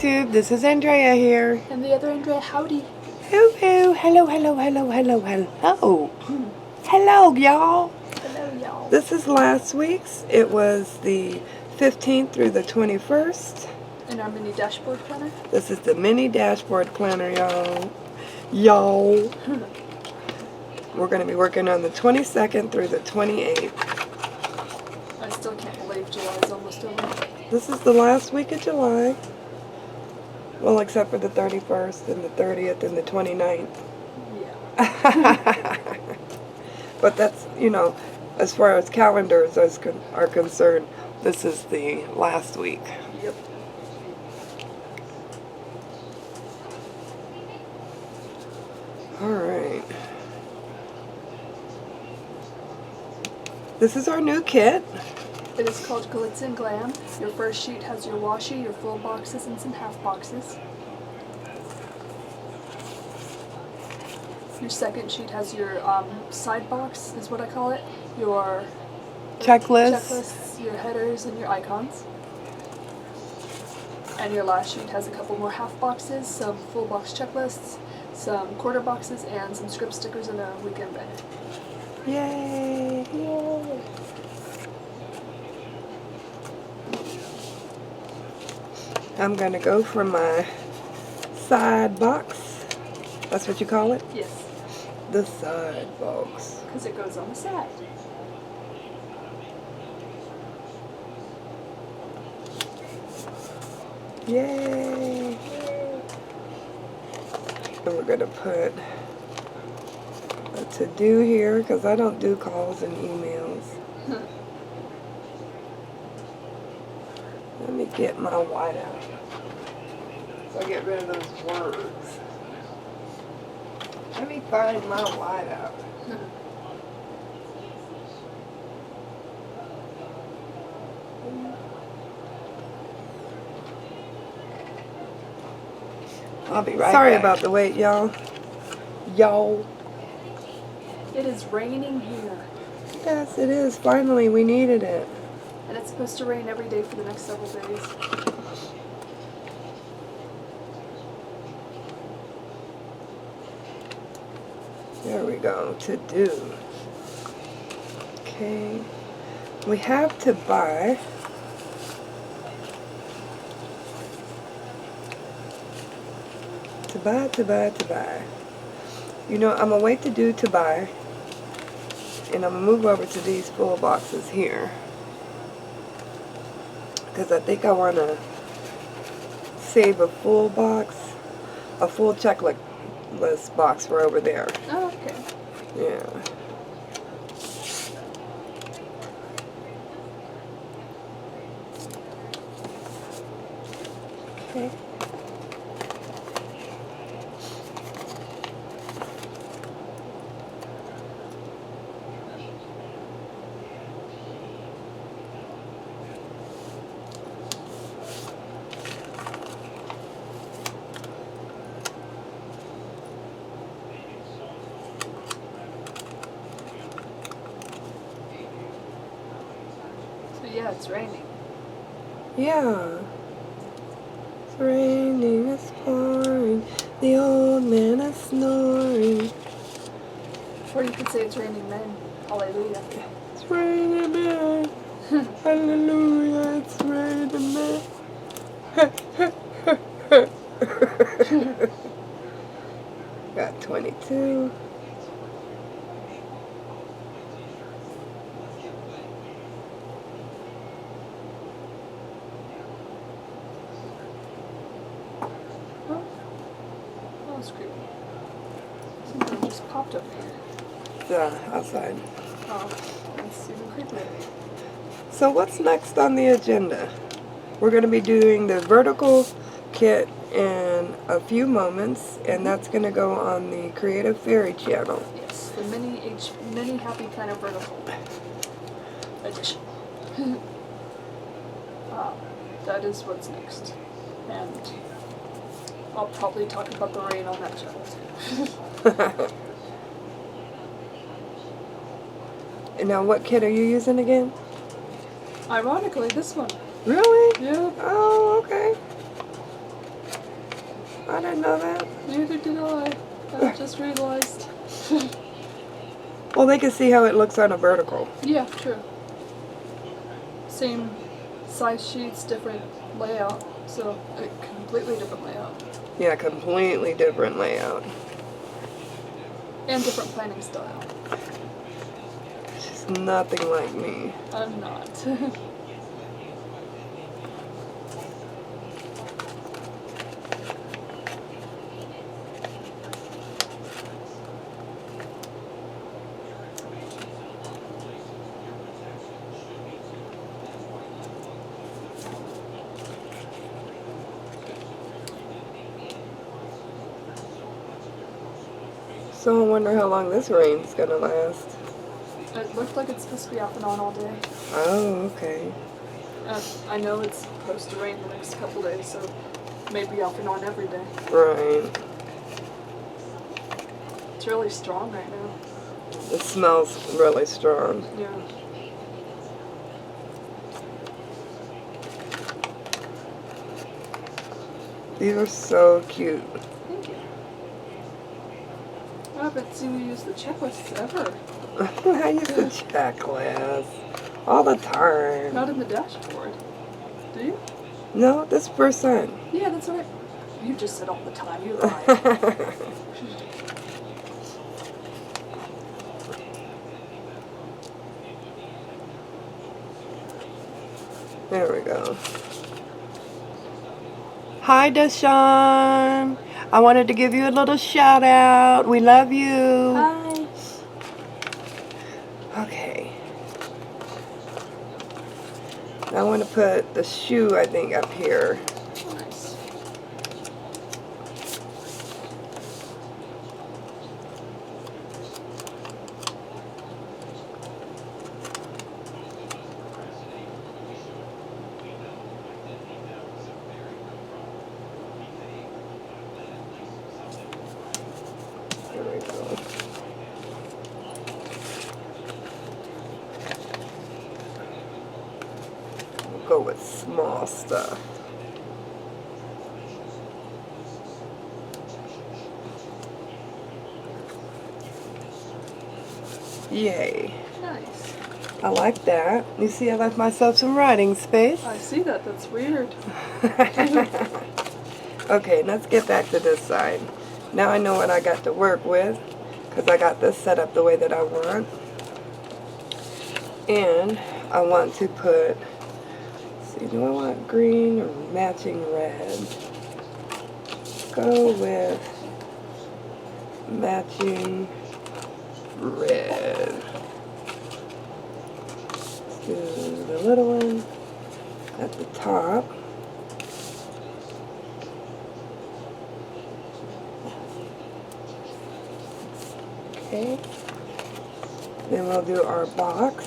YouTube. This is Andrea here. And the other Andrea, howdy. Hello, hello, hello, hello, hello, hello. Hello, y'all. Hello, y'all. This is last week's. It was the 15th through the 21st. In our mini dashboard planner. This is the mini dashboard planner, y'all. Y'all. We're going to be working on the 22nd through the 28th. I still can't believe July is almost over. This is the last week of July. Well, except for the 31st and the 30th and the 29th. Yeah. But that's, you know, as far as calendars are concerned, this is the last week. Yep. All right. This is our new kit. It is called Glitz and Glam. Your first sheet has your washi, your full boxes, and some half boxes. Your second sheet has your side box, is what I call it. Your checklists, your headers, and your icons. And your last sheet has a couple more half boxes, some full box checklists, some quarter boxes, and some script stickers and a weekend banner. Yay! Yay! I'm going to go for my side box. That's what you call it? Yes. The side box. Because it goes on the side. Yay! And we're going to put a to-do here because I don't do calls and emails. Let me get my whiteout so I get rid of those words. Let me find my whiteout. I'll be right back. Sorry about the wait, y'all. Y'all. It is raining here. Yes, it is. Finally, we needed it. And it's supposed to rain every day for the next several days. There we go. To do. Okay. We have to buy. To buy. You know, I'm going to wait to do to buy. And I'm going to move over to these full boxes here. Because I think I want to save a full box, a full checklist box for over there. Oh, okay. Yeah. Okay. Yeah, it's raining. Yeah. It's raining, it's pouring, the old man is snoring. Or you could say it's raining men. Hallelujah. It's raining men. Hallelujah, it's raining men. Got 22. Oh, that's creepy. Something just popped up here. Yeah, outside. Oh, that's even creepier. So what's next on the agenda? We're going to be doing the vertical kit in a few moments, and that's going to go on the Creative Faery channel. Yes, the mini Happy Planner vertical edition. That is what's next. And I'll probably talk about the rain on that channel too. And now what kit are you using again? Ironically, this one. Really? Yeah. Oh, okay. I didn't know that. Neither did I. I just realized. Well, they can see how it looks on a vertical. Yeah, true. Same size sheets, different layout, so a completely different layout. Yeah, completely different layout. And different planning style. She's nothing like me. I'm not. So I wonder how long this rain's gonna last. It looked like it's supposed to be off and on all day. Oh, okay. I know it's supposed to rain the next couple days, so maybe off and on every day. Right. It's really strong right now. It smells really strong. Yeah. These are so cute. Thank you. I haven't seen you use the checklists ever. I use the checklist all the time. Not in the dashboard. Do you? No, this first time. Yeah, that's right. You just said all the time. You lied. There we go. Hi, Deshawn. I wanted to give you a little shout out. We love you. Hi. Okay. Now I want to put the shoe, I think, up here. Nice. There we go. We'll go with small stuff. Yay. Nice. I like that. You see, I left myself some writing space. I see that. That's weird. Okay, let's get back to this side. Now I know what I got to work with, because I got this set up the way that I want. And I want to put, let's see, do I want green or matching red? Go with matching red. Let's do the little one at the top. Okay. Then we'll do our box.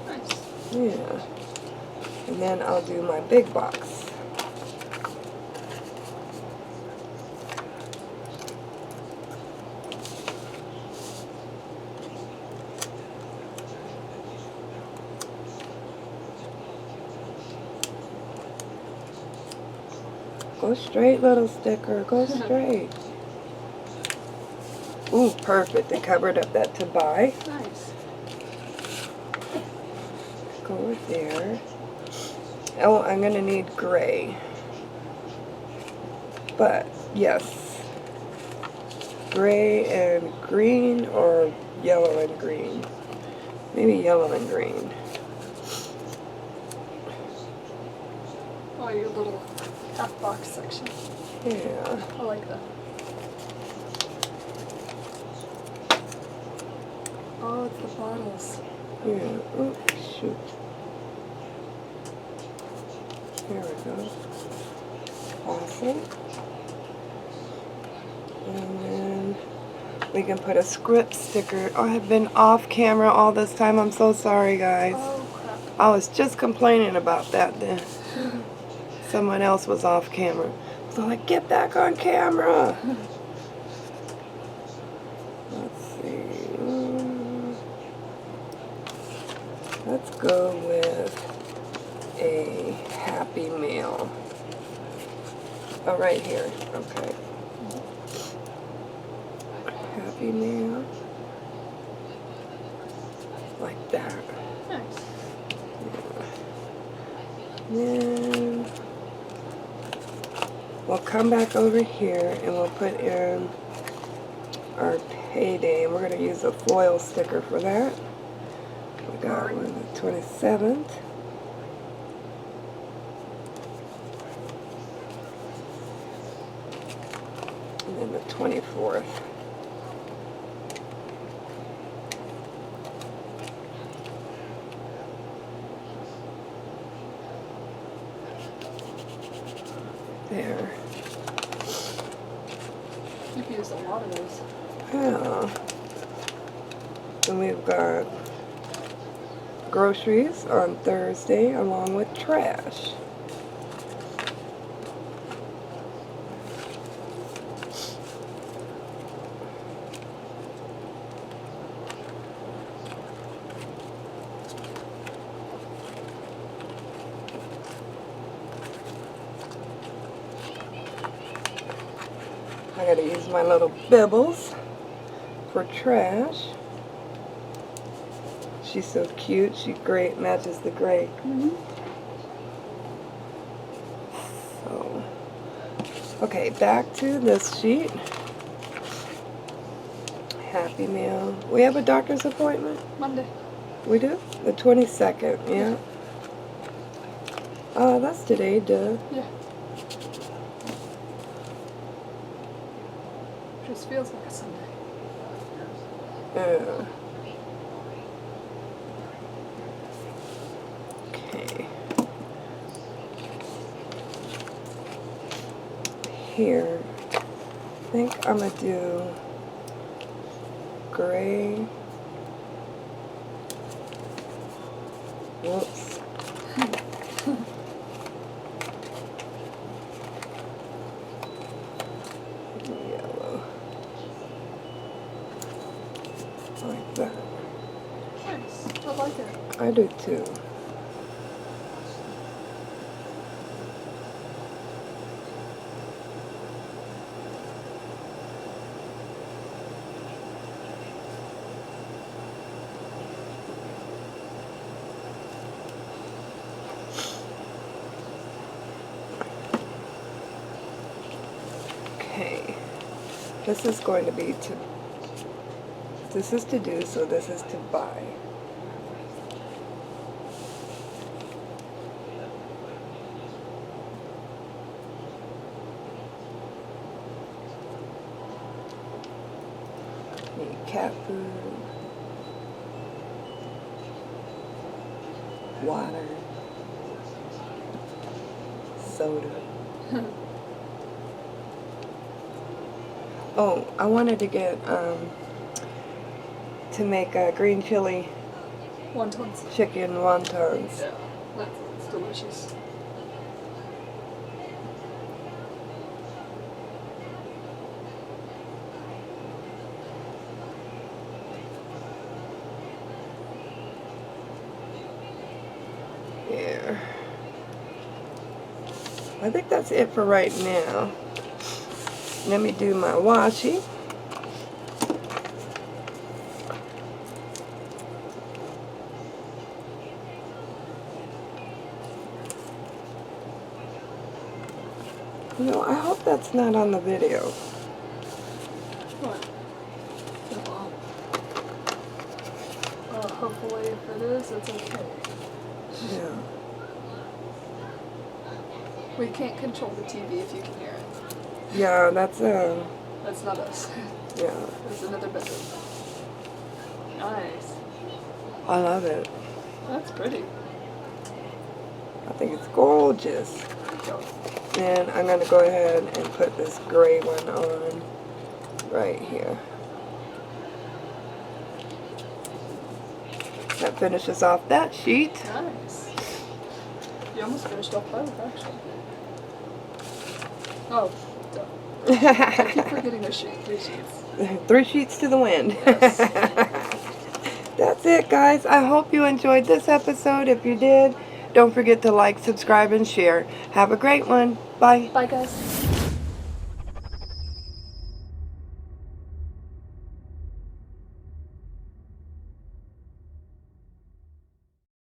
Nice. Yeah. And then I'll do my big box. Go straight, little sticker. Go straight. Ooh, perfect. They covered up that to buy. Nice. Go with there. Oh, I'm going to need gray. But, yes. Gray and green or yellow and green. Maybe yellow and green. Oh, your little half box section. Yeah. I like that. Oh, it's the bottles. Yeah. Oh, shoot. There we go. Awesome. And then we can put a script sticker. Oh, I've been off camera all this time. I'm so sorry, guys. Oh, crap. I was just complaining about that then. Someone else was off camera. So like, get back on camera. Let's see. Let's go with a Happy Meal. Oh, right here. Okay. Happy Meal. Like that. Nice. Then we'll come back over here and we'll put in our payday. And we're going to use a foil sticker for that. We got one the 27th. And then the 24th. There. You've used a lot of those. Yeah. Then we've got groceries on Thursday along with trash. I gotta use my little bibbles for trash. She's so cute. She great matches the gray. So, okay, back to this sheet. Happy Meal. We have a doctor's appointment? Monday. We do? The 22nd, yeah. Oh, that's today, duh. Yeah. Just feels like a Sunday. Okay. Here, I think I'm gonna do gray. Whoops. Yellow. Like that. Nice. I like it. I do too. Okay. This is going to be to, this is to do, so this is to buy. Need cat food, water, soda. Oh, I wanted to get, to make green chili Wontons. chicken wontons. Yeah. That's delicious. Yeah. I think that's it for right now. Let me do my washi. You know, I hope that's not on the video. What? Hopefully if it is, it's okay. Yeah. We can't control the TV if you can hear it. Yeah, that's That's not us. yeah. There's another bedroom. Nice. I love it. That's pretty. I think it's gorgeous. Go. Then I'm gonna go ahead and put this gray one on right here. That finishes off that sheet. Nice. You almost finished off both, actually. Oh, duh. I keep forgetting the sheet. 3 sheets. 3 sheets to the wind. Yes. That's it, guys. I hope you enjoyed this episode. If you did, don't forget to like, subscribe, and share. Have a great one. Bye. Bye, guys.